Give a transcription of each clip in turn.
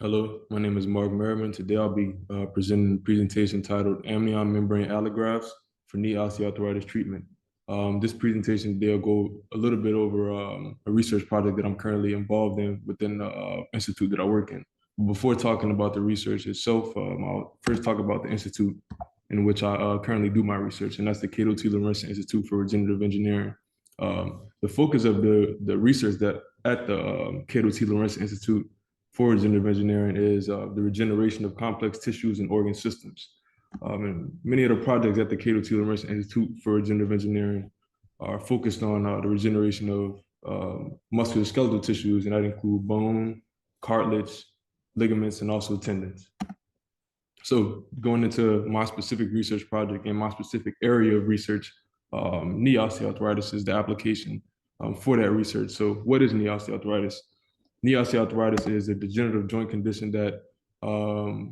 Hello, my name is Mark Merriman. Today I'll be presenting a presentation titled Amnion Membrane Allografts for Knee Osteoarthritis Treatment. This presentation today will go a little bit over a research project that I'm currently involved in within the institute that I work in. Before talking about the research itself, I'll first talk about the institute in which I currently do my research, and that's the Cato T. Lawrence Institute for Regenerative Engineering. The focus of the research that at the Cato T. Lawrence Institute for regenerative engineering is the regeneration of complex tissues and organ systems. And many of the projects at the Cato T. Lawrence Institute for Regenerative Engineering are focused on the regeneration of musculoskeletal tissues, and that include bone, cartilage, ligaments, and also tendons. So going into my specific research project and my specific area of research, knee osteoarthritis is the application for that research. So what is knee osteoarthritis? Knee osteoarthritis is a degenerative joint condition that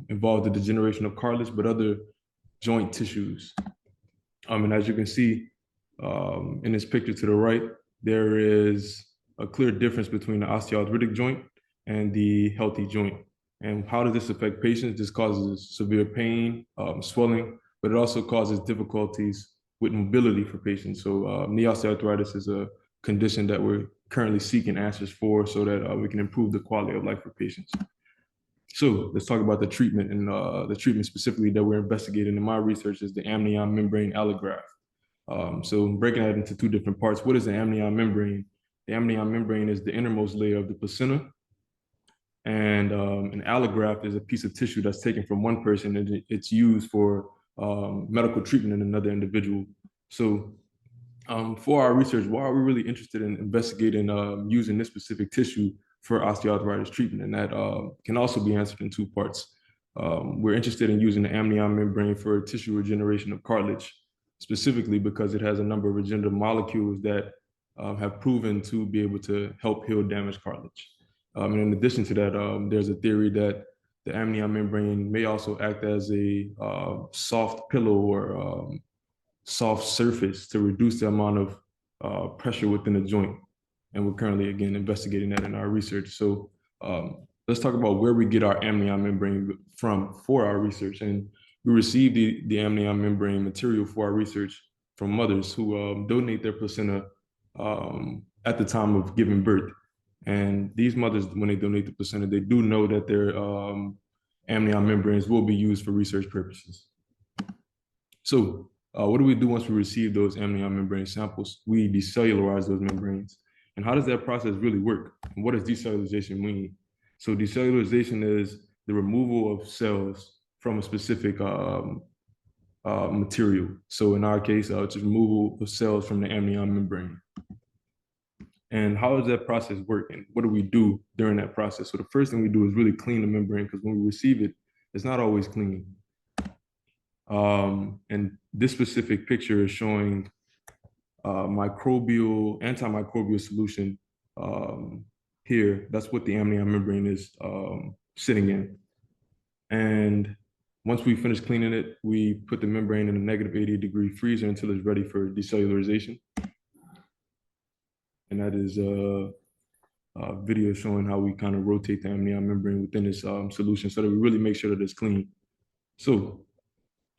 involves the degeneration of cartilage, but other joint tissues. And as you can see in this picture to the right, there is a clear difference between the osteoarthritic joint and the healthy joint. And how does this affect patients? This causes severe pain, swelling, but it also causes difficulties with mobility for patients. So knee osteoarthritis is a condition that we're currently seeking answers for so that we can improve the quality of life for patients. So let's talk about the treatment, and the treatment specifically that we're investigating in my research is the amnion membrane allograft. So breaking that into two different parts, what is the amnion membrane? The amnion membrane is the innermost layer of the placenta, and an allograft is a piece of tissue that's taken from one person and it's used for medical treatment in another individual. So for our research, why are we really interested in investigating using this specific tissue for osteoarthritis treatment? And that can also be answered in two parts. We're interested in using the amnion membrane for tissue regeneration of cartilage, specifically because it has a number of regenerative molecules that have proven to be able to help heal damaged cartilage. And in addition to that, there's a theory that the amnion membrane may also act as a soft pillow or soft surface to reduce the amount of pressure within the joint. And we're currently, again, investigating that in our research. So let's talk about where we get our amnion membrane from for our research. And we receive the amnion membrane material for our research from mothers who donate their placenta at the time of giving birth. And these mothers, when they donate the placenta, they do know that their amnion membranes will be used for research purposes. So what do we do once we receive those amnion membrane samples? We decellularize those membranes. And how does that process really work? And what does decellularization mean? So decellularization is the removal of cells from a specific material. So in our case, it's removal of cells from the amnion membrane. And how does that process work? And what do we do during that process? So the first thing we do is really clean the membrane, because when we receive it, it's not always clean. And this specific picture is showing antimicrobial solution here. That's what the amnion membrane is sitting in. And once we finish cleaning it, we put the membrane in a negative 80-degree freezer until it's ready for decellularization. And that is a video showing how we kind of rotate the amnion membrane within this solution so that we really make sure that it's clean. So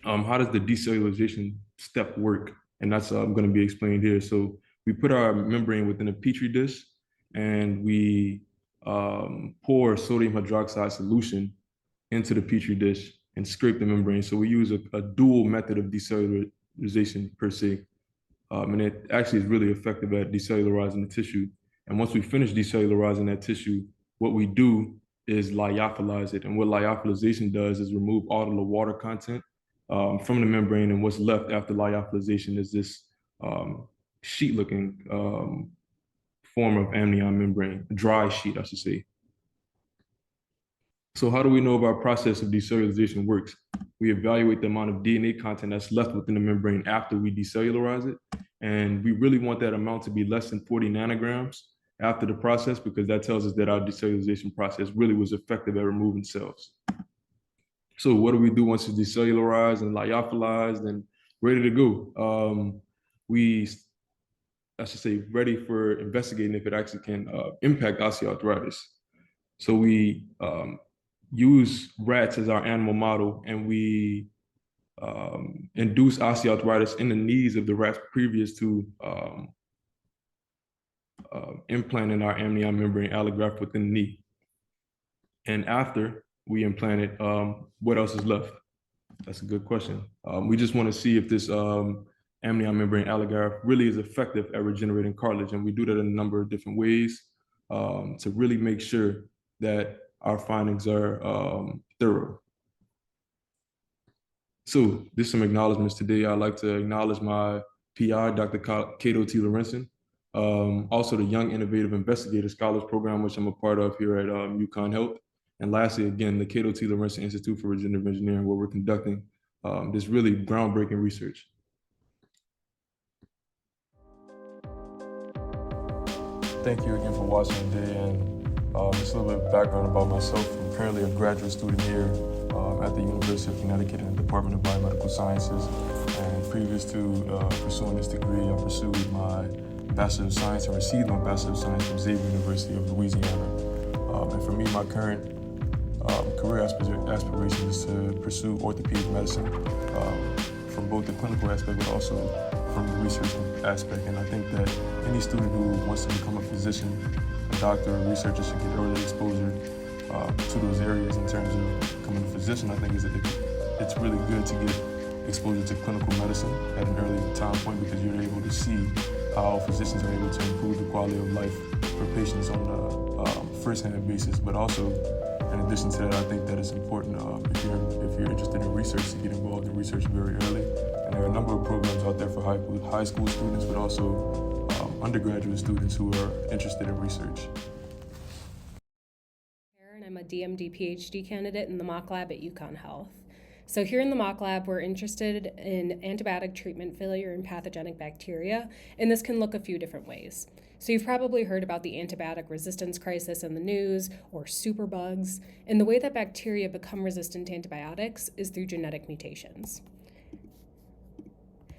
how does the decellularization step work? And that's going to be explained here. So we put our membrane within a Petri dish and we pour sodium hydroxide solution into the Petri dish and scrape the membrane. So we use a dual method of decellularization per se. And it actually is really effective at decellularizing the tissue. And once we finish decellularizing that tissue, what we do is lyophilize it. And what lyophilization does is remove all of the water content from the membrane, and what's left after lyophilization is this sheet-looking form of amnion membrane, dry sheet, I should say. So how do we know if our process of decellularization works? We evaluate the amount of DNA content that's left within the membrane after we decellularize it, and we really want that amount to be less than 40 nanograms after the process, because that tells us that our decellularization process really was effective at removing cells. So what do we do once it's decellularized and lyophilized and ready to go? I should say, ready for investigating if it actually can impact osteoarthritis. So we use rats as our animal model, and we induce osteoarthritis in the knees of the rats previous to implanting our amnion membrane allograft within the knee. And after we implant it, what else is left? That's a good question. We just want to see if this amnion membrane allograft really is effective at regenerating cartilage. And we do that in a number of different ways to really make sure that our findings are thorough. So there's some acknowledgements today. I'd like to acknowledge my PI, Dr. Cato T. Lorenzen, also the Young Innovative Investigator Scholars Program, which I'm a part of here at UConn Health. And lastly, again, the Cato T. Lorenzen Institute for Regenerative Engineering, where we're conducting this really groundbreaking research. Thank you again for watching today, and just a little bit of background about myself. I'm currently a graduate student here at the University of Connecticut in the Department of Biomedical Sciences. And previous to pursuing this degree, I pursued my Bachelor of Science and received my Bachelor of Science from Xavier University of Louisiana. And for me, my current career aspiration is to pursue orthopedic medicine from both the clinical aspect but also from the research aspect. And I think that any student who wants to become a physician, a doctor, or researcher should get early exposure to those areas in terms of becoming a physician. I think it's really good to get exposure to clinical medicine at an early time point because you're able to see how physicians are able to improve the quality of life for patients on a first-hand basis. But also, in addition to that, I think that it's important if you're interested in research to get involved in research very early. And there are a number of programs out there for high school students, but also undergraduate students who are interested in research. I'm a DMD PhD candidate in the mock lab at UConn Health. So here in the mock lab, we're interested in antibiotic treatment failure in pathogenic bacteria, and this can look a few different ways. So you've probably heard about the antibiotic resistance crisis in the news, or superbugs, and the way that bacteria become resistant to antibiotics is through genetic mutations.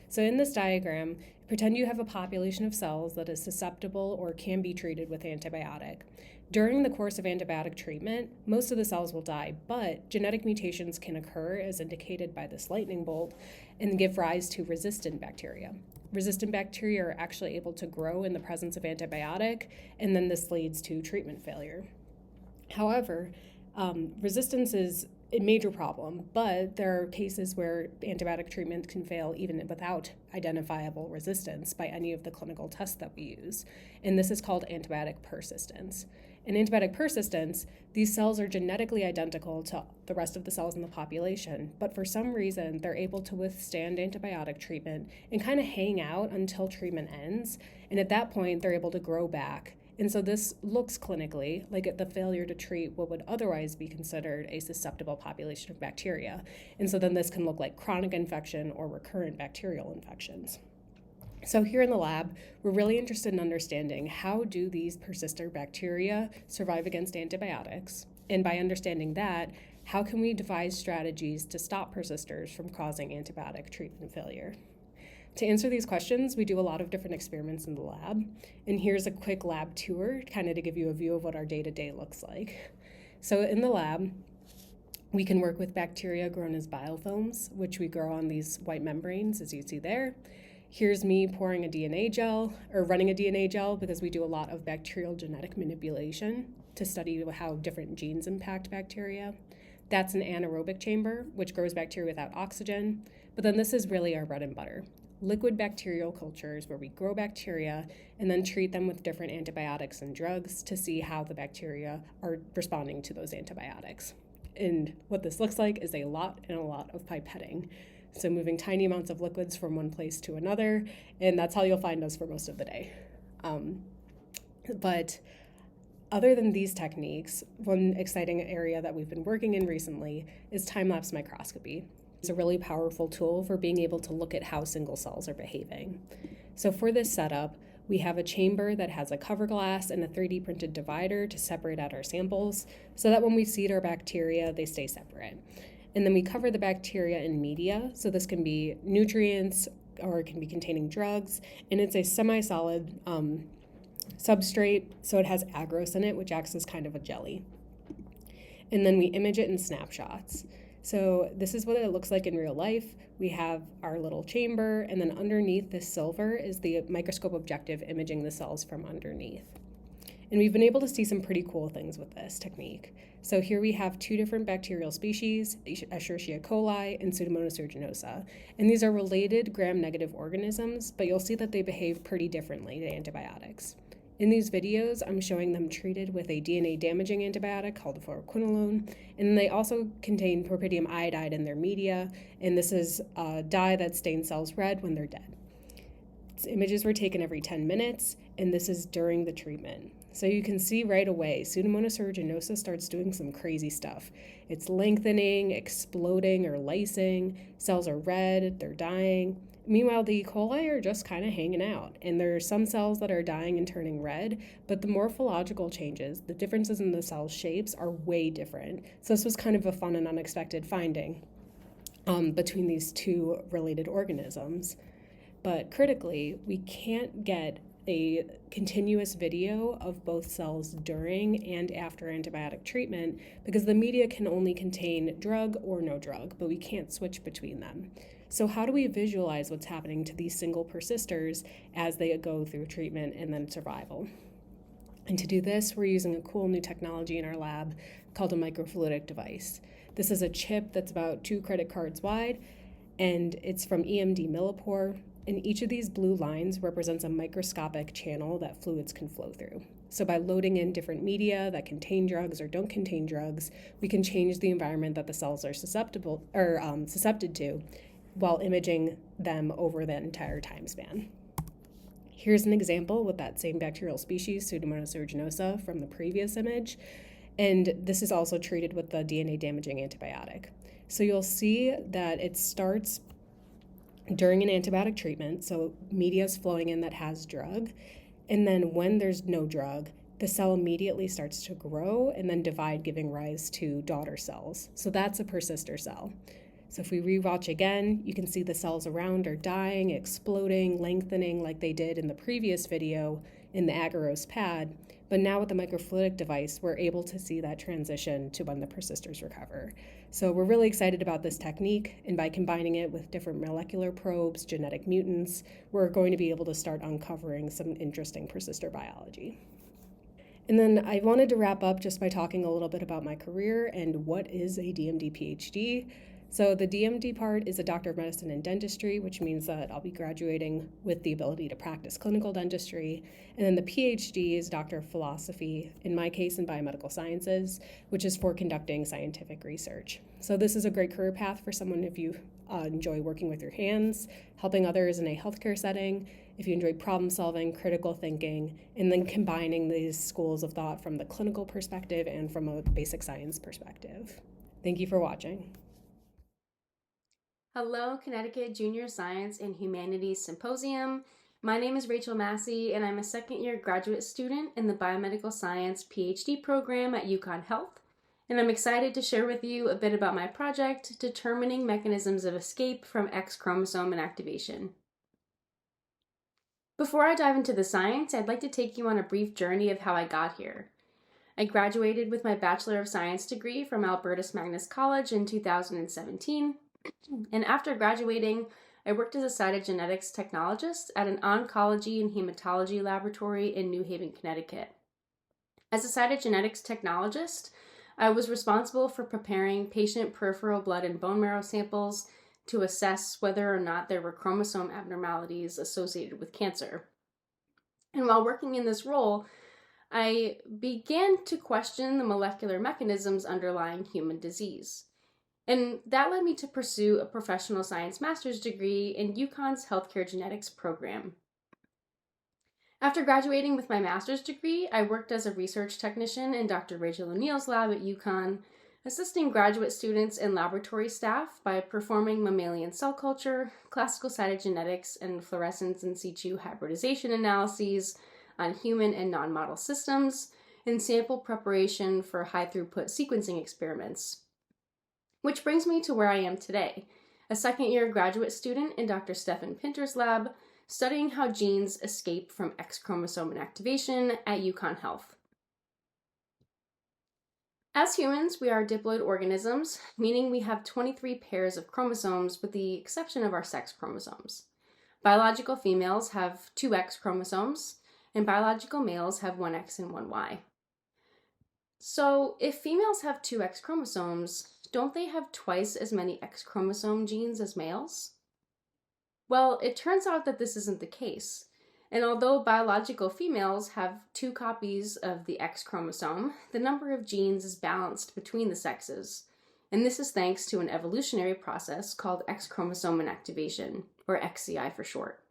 So in this diagram, pretend you have a population of cells that is susceptible or can be treated with antibiotic. During the course of antibiotic treatment, most of the cells will die, but genetic mutations can occur, as indicated by this lightning bolt, and give rise to resistant bacteria. Resistant bacteria are actually able to grow in the presence of antibiotic, and then this leads to treatment failure. However, resistance is a major problem, but there are cases where antibiotic treatment can fail even without identifiable resistance by any of the clinical tests that we use. And this is called antibiotic persistence. In antibiotic persistence, these cells are genetically identical to the rest of the cells in the population, but for some reason, they're able to withstand antibiotic treatment and kind of hang out until treatment ends. And at that point, they're able to grow back. And so this looks clinically like the failure to treat what would otherwise be considered a susceptible population of bacteria. And so then this can look like chronic infection or recurrent bacterial infections. So here in the lab, we're really interested in understanding how do these persister bacteria survive against antibiotics? And by understanding that, how can we devise strategies to stop persisters from causing antibiotic treatment failure? To answer these questions, we do a lot of different experiments in the lab. And here's a quick lab tour, kind of to give you a view of what our day-to-day looks like. So in the lab, we can work with bacteria grown as biofilms, which we grow on these white membranes, as you see there. Here's me pouring a DNA gel, or running a DNA gel, because we do a lot of bacterial genetic manipulation to study how different genes impact bacteria. That's an anaerobic chamber, which grows bacteria without oxygen. But then this is really our bread and butter. Liquid bacterial cultures where we grow bacteria and then treat them with different antibiotics and drugs to see how the bacteria are responding to those antibiotics. And what this looks like is a lot of pipetting. So moving tiny amounts of liquids from one place to another, and that's how you'll find us for most of the day. But other than these techniques, one exciting area that we've been working in recently is time-lapse microscopy. It's a really powerful tool for being able to look at how single cells are behaving. So for this setup, we have a chamber that has a cover glass and a 3D printed divider to separate out our samples so that when we seed our bacteria, they stay separate. And then we cover the bacteria in media, so this can be nutrients or it can be containing drugs, and it's a semi-solid substrate, so it has agarose in it, which acts as kind of a jelly. and then we image it in snapshots. So this is what it looks like in real life. We have our little chamber, and then underneath this silver is the microscope objective imaging the cells from underneath. And we've been able to see some pretty cool things with this technique. So here we have two different bacterial species, Escherichia coli and Pseudomonas aeruginosa. And these are related gram-negative organisms, but you'll see that they behave pretty differently to antibiotics. In these videos, I'm showing them treated with a DNA-damaging antibiotic called fluoroquinolone, and they also contain propidium iodide in their media, and this is a dye that stains cells red when they're dead. Images were taken every 10 minutes, and this is during the treatment. So you can see right away, Pseudomonas aeruginosa starts doing some crazy stuff. It's lengthening, exploding, or lysing. Cells are red, they're dying. Meanwhile, the E. coli are just kind of hanging out, and there are some cells that are dying and turning red, but the morphological changes, the differences in the cell shapes, are way different. So this was kind of a fun and unexpected finding between these two related organisms. But critically, we can't get a continuous video of both cells during and after antibiotic treatment because the media can only contain drug or no drug, but we can't switch between them. So how do we visualize what's happening to these single persisters as they go through treatment and then survival? And to do this, we're using a cool new technology in our lab called a microfluidic device. This is a chip that's about 2 credit cards wide, and it's from EMD Millipore. And each of these blue lines represents a microscopic channel that fluids can flow through. So by loading in different media that contain drugs or don't contain drugs, we can change the environment that the cells are susceptible to while imaging them over that entire time span. Here's an example with that same bacterial species, Pseudomonas aeruginosa, from the previous image. And this is also treated with the DNA-damaging antibiotic. So you'll see that it starts during an antibiotic treatment, so media is flowing in that has drug, and then when there's no drug, the cell immediately starts to grow and then divide, giving rise to daughter cells. So that's a persister cell. So if we rewatch again, you can see the cells around are dying, exploding, lengthening like they did in the previous video in the agarose pad. But now with the microfluidic device, we're able to see that transition to when the persisters recover. So we're really excited about this technique, and by combining it with different molecular probes, genetic mutants, we're going to be able to start uncovering some interesting persister biology. And then I wanted to wrap up just by talking a little bit about my career and what is a DMD PhD. So the DMD part is a Doctor of Medicine in Dentistry, which means that I'll be graduating with the ability to practice clinical dentistry. And then the PhD is Doctor of Philosophy, in my case in Biomedical Sciences, which is for conducting scientific research. So this is a great career path for someone if you enjoy working with your hands, helping others in a healthcare setting, if you enjoy problem solving, critical thinking, and then combining these schools of thought from the clinical perspective and from a basic science perspective. Thank you for watching. Hello, Connecticut Junior Science and Humanities Symposium. My name is Rachel Massey, and I'm a second-year graduate student in the Biomedical Science PhD program at UConn Health, and I'm excited to share with you a bit about my project, Determining Mechanisms of Escape from X Chromosome Inactivation. Before I dive into the science, I'd like to take you on a brief journey of how I got here. I graduated with my Bachelor of Science degree from Albertus Magnus College in 2017. And after graduating, I worked as a cytogenetics technologist at an oncology and hematology laboratory in New Haven, Connecticut. As a cytogenetics technologist, I was responsible for preparing patient peripheral blood and bone marrow samples to assess whether or not there were chromosome abnormalities associated with cancer. And while working in this role, I began to question the molecular mechanisms underlying human disease. And that led me to pursue a professional science master's degree in UConn's healthcare genetics program. After graduating with my master's degree, I worked as a research technician in Dr. Rachel O'Neill's lab at UConn, assisting graduate students and laboratory staff by performing mammalian cell culture, classical cytogenetics, and fluorescence in situ hybridization analyses on human and non-model systems, and sample preparation for high-throughput sequencing experiments. Which brings me to where I am today, a second-year graduate student in Dr. Stefan Pinter's lab, studying how genes escape from X chromosome inactivation at UConn Health. As humans, we are diploid organisms, meaning we have 23 pairs of chromosomes with the exception of our sex chromosomes. Biological females have 2 X chromosomes, and biological males have 1 X and 1 Y. So, if females have 2 X chromosomes, don't they have twice as many X chromosome genes as males? Well, it turns out that this isn't the case. And although biological females have 2 copies of the X chromosome, the number of genes is balanced between the sexes. And this is thanks to an evolutionary process called X chromosome inactivation, or XCI for short.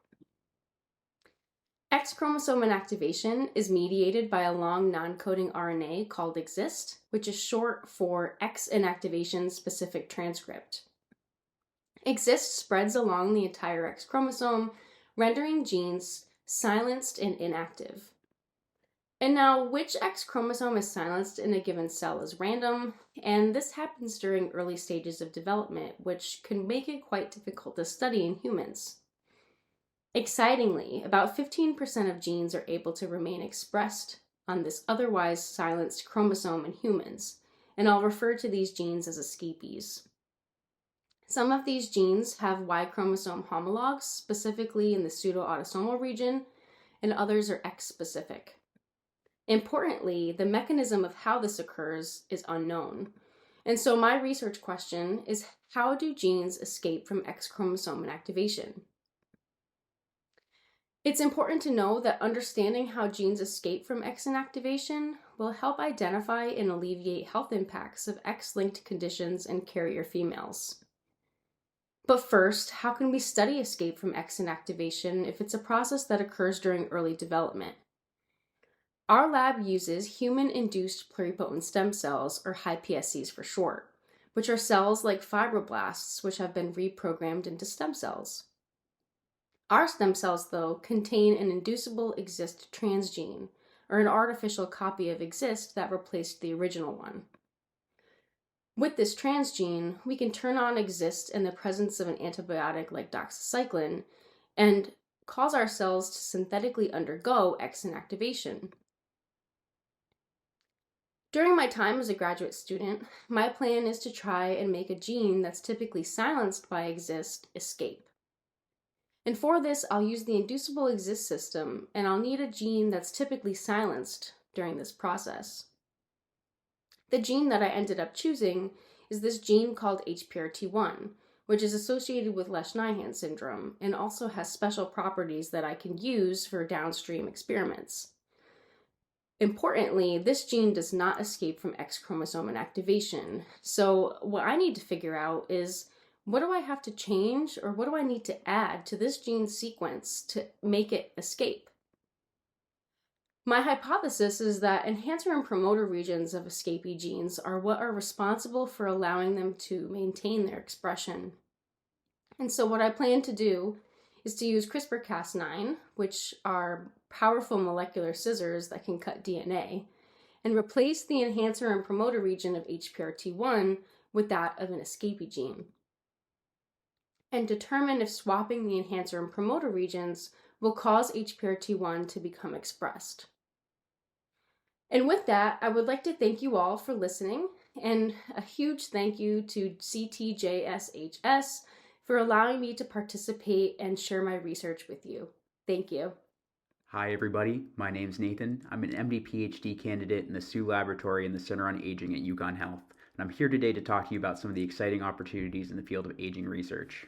X chromosome inactivation is mediated by a long non-coding RNA called EXIST, which is short for X inactivation specific transcript. EXIST spreads along the entire X chromosome, rendering genes silenced and inactive. And now, which X chromosome is silenced in a given cell is random, and this happens during early stages of development, which can make it quite difficult to study in humans. Excitingly, about 15% of genes are able to remain expressed on this otherwise silenced chromosome in humans, and I'll refer to these genes as escapees. Some of these genes have Y chromosome homologs, specifically in the pseudoautosomal region, and others are X-specific. Importantly, the mechanism of how this occurs is unknown. And so my research question is, how do genes escape from X chromosome inactivation? It's important to know that understanding how genes escape from X inactivation will help identify and alleviate health impacts of X-linked conditions in carrier females. But first, how can we study escape from X inactivation if it's a process that occurs during early development? Our lab uses human-induced pluripotent stem cells, or HiPSCs for short, which are cells like fibroblasts which have been reprogrammed into stem cells. Our stem cells, though, contain an inducible EXIST transgene, or an artificial copy of EXIST that replaced the original one. With this transgene, we can turn on EXIST in the presence of an antibiotic like doxycycline and cause our cells to synthetically undergo X inactivation. During my time as a graduate student, my plan is to try and make a gene that's typically silenced by EXIST escape. And for this, I'll use the inducible EXIST system, and I'll need a gene that's typically silenced during this process. The gene that I ended up choosing is this gene called HPRT1, which is associated with Lesch-Nyhan syndrome and also has special properties that I can use for downstream experiments. Importantly, this gene does not escape from X chromosome inactivation. So what I need to figure out is, what do I have to change, or what do I need to add to this gene sequence to make it escape? My hypothesis is that enhancer and promoter regions of escapee genes are what are responsible for allowing them to maintain their expression. And so what I plan to do is to use CRISPR-Cas9, which are powerful molecular scissors that can cut DNA, and replace the enhancer and promoter region of HPRT1 with that of an escapee gene, and determine if swapping the enhancer and promoter regions will cause HPRT1 to become expressed. And with that, I would like to thank you all for listening, and a huge thank you to JSHS for allowing me to participate and share my research with you. Thank you. Hi everybody, my name's Nathan. I'm an MD PhD candidate in the Sioux Laboratory in the Center on Aging at UConn Health, and I'm here today to talk to you about some of the exciting opportunities in the field of aging research.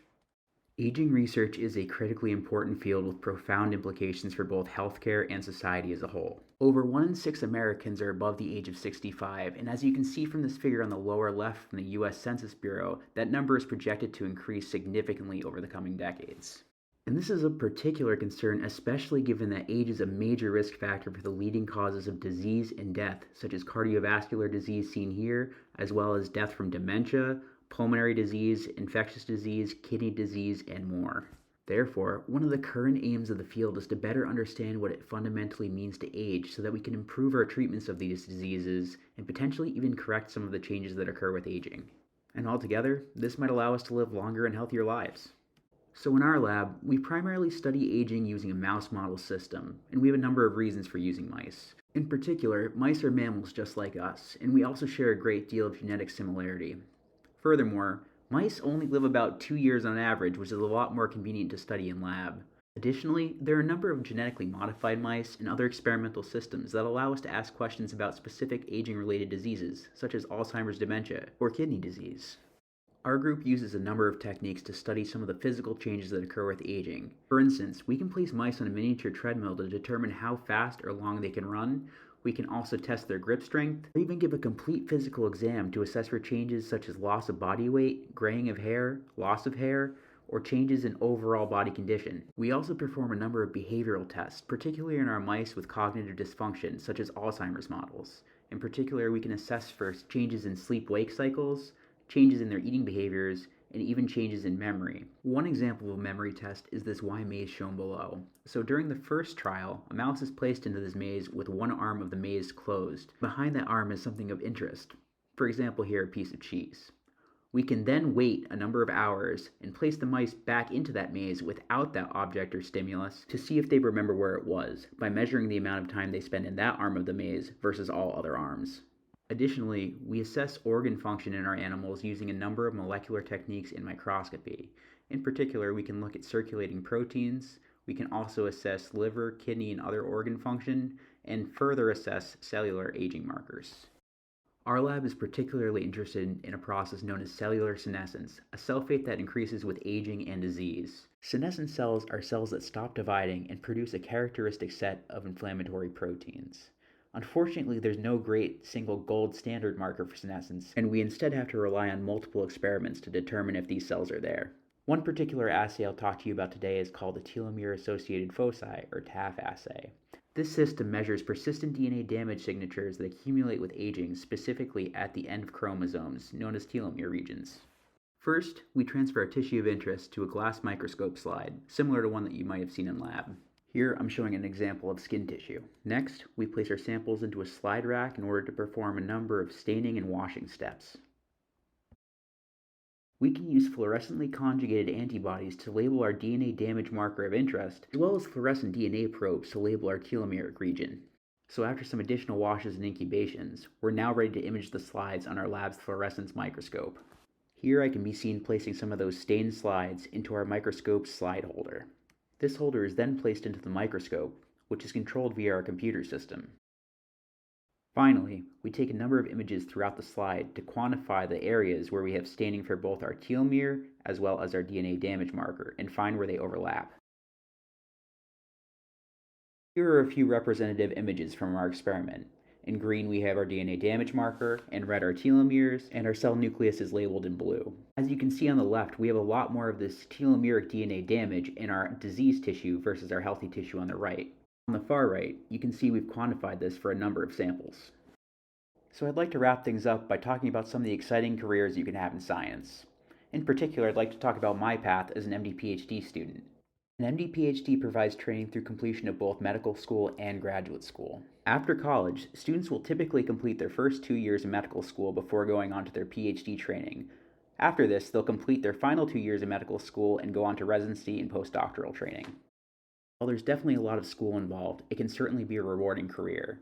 Aging research is a critically important field with profound implications for both healthcare and society as a whole. Over 1 in 6 Americans are above the age of 65, and as you can see from this figure on the lower left from the US Census Bureau, that number is projected to increase significantly over the coming decades. And this is of particular concern, especially given that age is a major risk factor for the leading causes of disease and death, such as cardiovascular disease seen here, as well as death from dementia, pulmonary disease, infectious disease, kidney disease, and more. Therefore, one of the current aims of the field is to better understand what it fundamentally means to age so that we can improve our treatments of these diseases and potentially even correct some of the changes that occur with aging. And altogether, this might allow us to live longer and healthier lives. So in our lab, we primarily study aging using a mouse model system, and we have a number of reasons for using mice. In particular, mice are mammals just like us, and we also share a great deal of genetic similarity. Furthermore, mice only live about 2 years on average, which is a lot more convenient to study in lab. Additionally, there are a number of genetically modified mice and other experimental systems that allow us to ask questions about specific aging-related diseases, such as Alzheimer's dementia or kidney disease. Our group uses a number of techniques to study some of the physical changes that occur with aging. For instance, we can place mice on a miniature treadmill to determine how fast or long they can run. We can also test their grip strength, or even give a complete physical exam to assess for changes such as loss of body weight, graying of hair, loss of hair, or changes in overall body condition. We also perform a number of behavioral tests, particularly in our mice with cognitive dysfunction, such as Alzheimer's models. In particular, we can assess for changes in sleep-wake cycles, changes in their eating behaviors, and even changes in memory. One example of a memory test is this Y maze shown below. So during the first trial, a mouse is placed into this maze with one arm of the maze closed. Behind that arm is something of interest. For example, here a piece of cheese. We can then wait a number of hours and place the mice back into that maze without that object or stimulus to see if they remember where it was by measuring the amount of time they spend in that arm of the maze versus all other arms. Additionally, we assess organ function in our animals using a number of molecular techniques in microscopy. In particular, we can look at circulating proteins, we can also assess liver, kidney, and other organ function, and further assess cellular aging markers. Our lab is particularly interested in a process known as cellular senescence, a cell fate that increases with aging and disease. Senescent cells are cells that stop dividing and produce a characteristic set of inflammatory proteins. Unfortunately, there's no great single gold standard marker for senescence, and we instead have to rely on multiple experiments to determine if these cells are there. One particular assay I'll talk to you about today is called the telomere-associated foci, or TAF assay. This system measures persistent DNA damage signatures that accumulate with aging, specifically at the end of chromosomes, known as telomere regions. First, we transfer a tissue of interest to a glass microscope slide, similar to one that you might have seen in lab. Here, I'm showing an example of skin tissue. Next, we place our samples into a slide rack in order to perform a number of staining and washing steps. We can use fluorescently conjugated antibodies to label our DNA damage marker of interest, as well as fluorescent DNA probes to label our telomeric region. So after some additional washes and incubations, we're now ready to image the slides on our lab's fluorescence microscope. Here I can be seen placing some of those stained slides into our microscope's slide holder. This holder is then placed into the microscope, which is controlled via our computer system. Finally, we take a number of images throughout the slide to quantify the areas where we have staining for both our telomere as well as our DNA damage marker and find where they overlap. Here are a few representative images from our experiment. In green we have our DNA damage marker, in red our telomeres, and our cell nucleus is labeled in blue. As you can see on the left, we have a lot more of this telomeric DNA damage in our diseased tissue versus our healthy tissue on the right. On the far right, you can see we've quantified this for a number of samples. So I'd like to wrap things up by talking about some of the exciting careers you can have in science. In particular, I'd like to talk about my path as an MD-PhD student. An MD-PhD provides training through completion of both medical school and graduate school. After college, students will typically complete their first 2 years of medical school before going on to their PhD training. After this, they'll complete their final 2 years of medical school and go on to residency and postdoctoral training. While there's definitely a lot of school involved, it can certainly be a rewarding career.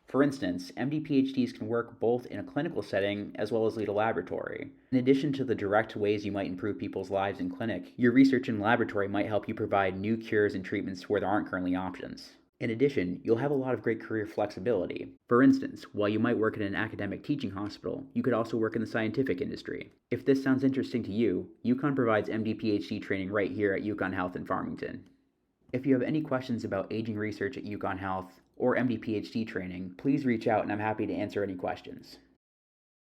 For instance, MD-PhDs can work both in a clinical setting as well as lead a laboratory. In addition to the direct ways you might improve people's lives in clinic, your research in laboratory might help you provide new cures and treatments where there aren't currently options. In addition, you'll have a lot of great career flexibility. For instance, while you might work in an academic teaching hospital, you could also work in the scientific industry. If this sounds interesting to you, UConn provides MD-PhD training right here at UConn Health in Farmington. If you have any questions about aging research at UConn Health or MD-PhD training, please reach out and I'm happy to answer any questions.